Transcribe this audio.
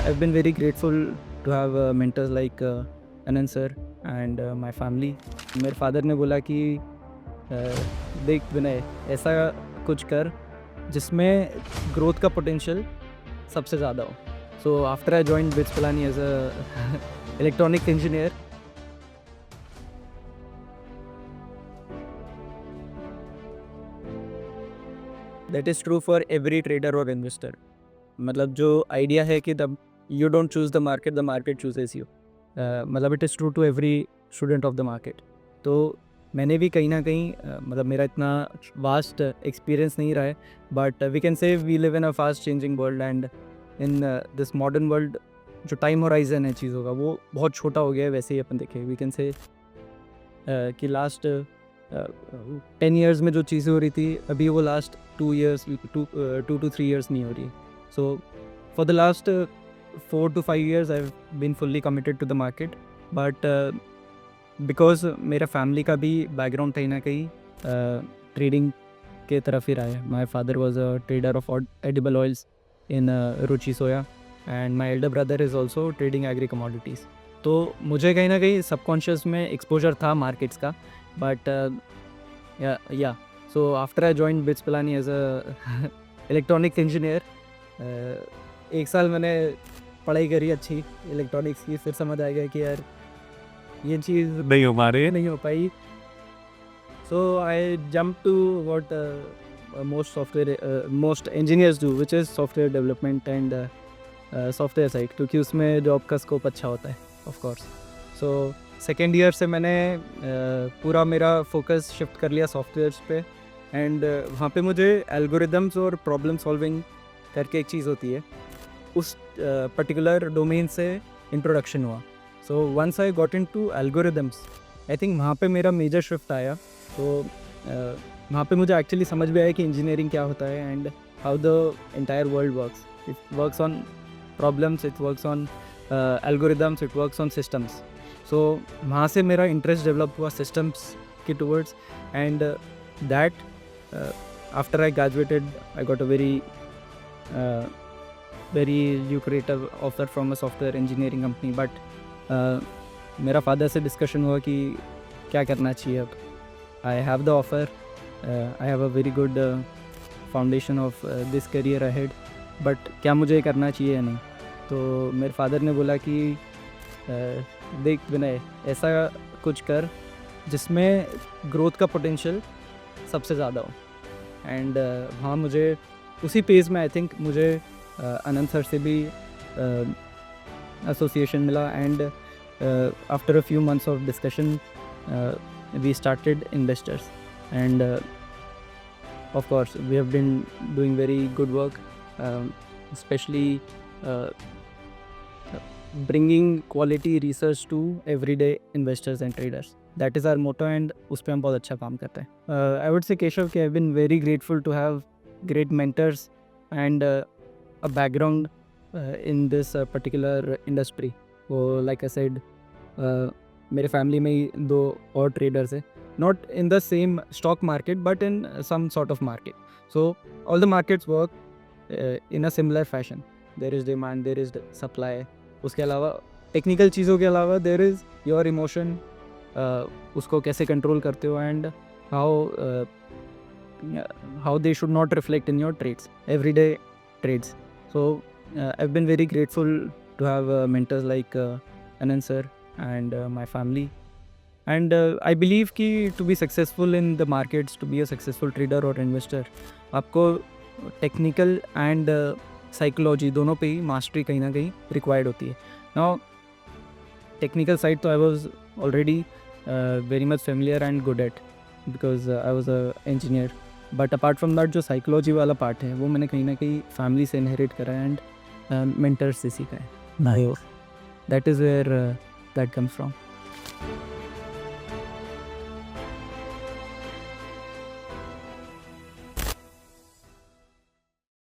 I've been very grateful to have mentors like Anand sir and my family. मेरे father ने बोला कि देख विनय, ऐसा कुछ कर जिसमें ग्रोथ का पोटेंशियल सबसे ज़्यादा हो. So after I joined BITS Pilani as a electronic engineer, that is true for every trader or investor. मतलब जो आइडिया है कि the you don't choose the market chooses you. मतलब it is true to every student of the market. तो मैंने भी कहीं ना कहीं मतलब मेरा इतना वास्ट एक्सपीरियंस नहीं रहा है, but we can say we live in a fast changing world and in this modern world जो टाइम होराइजन है चीज़ों का वो बहुत छोटा हो गया है. वैसे ही अपन देखें वी कैन से कि लास्ट 10 ईयर्स में जो चीज़ें हो रही थी अभी वो लास्ट 2 to 3 years नहीं हो रही. So for the last 4 to 5 years I've been fully committed to the market, but because मेरा फैमिली का भी बैकग्राउंड कहीं ना कहीं ट्रेडिंग के तरफ ही रहा है. My father was a trader of edible oils in Ruchi Soya and my elder brother is also trading agri commodities. तो मुझे कहीं ना कहीं सबकॉन्शियस में एक्सपोजर था मार्केट्स का. But yeah so after I join BITS Pilani as a electronics engineer, 1 साल मैंने पढ़ाई करी अच्छी इलेक्ट्रॉनिक्स की. फिर समझ आ गया कि यार ये चीज़ नहीं हो पाई. So I jump to what most engineers do, which is software development and software side, क्योंकि उसमें जॉब का स्कोप अच्छा होता है of course. So second year से मैंने पूरा मेरा फोकस शिफ्ट कर लिया सॉफ्टवेयर्स पे. एंड वहाँ पे मुझे एल्गोरिदम्स और प्रॉब्लम सॉल्विंग करके एक चीज़ होती है, उस पर्टिकुलर डोमेन से इंट्रोडक्शन हुआ. So once I got into algorithms, I think वहाँ पे मेरा मेजर शिफ्ट आया. तो वहाँ पे मुझे एक्चुअली समझ में आया कि इंजीनियरिंग क्या होता है and how the entire world works. It works on problems, it works on algorithms, it works on systems. So वहाँ से मेरा इंटरेस्ट डेवलप हुआ सिस्टम्स के towards. And that after I graduated I got a very lucrative offer from a software engineering company. But मेरा father से discussion हुआ कि क्या करना चाहिए अब. I have the offer, I have a very good foundation of this career ahead, but क्या मुझे करना चाहिए या नहीं. तो मेरे फादर ने बोला कि देख विनय, ऐसा कुछ कर जिसमें ग्रोथ का पोटेंशियल सबसे ज़्यादा हो. एंड वहाँ मुझे उसी पेज में आई थिंक मुझे आनंद सर से भी एसोसिएशन मिला. And after a few months of discussion we started investors. And of course we have been doing very good work, specially bringing quality research to everyday investors and traders. That is our motto and उस पर हम बहुत अच्छा काम करते हैं. I would say Keshav कि I've been very grateful to have great mentors and a background in this particular industry. वो like I said, मेरे family में ही 2 और traders हैं, not in the same stock market but in some sort of market. So all the markets work in a similar fashion. There is demand, there is supply. उसके अलावा technical चीज़ों के अलावा there is your emotion, उसको कैसे control करते हो and how they should not reflect in your trades, everyday trades. So I have been very grateful to have mentors like Anand sir and my family. And I believe कि to be successful in the markets, to be a successful trader और investor, आपको technical and psychology दोनों पे ही mastery कहीं ना कहीं required होती है. नाउ टेक्निकल साइड तो I was already very much familiar and good at because I was a engineer. But apart from that जो साइकोलॉजी वाला पार्ट है वो मैंने कहीं ना कहीं फैमिली से इनहेरिट करा है एंड मेंटर्स से सीखा है. That is where that comes from.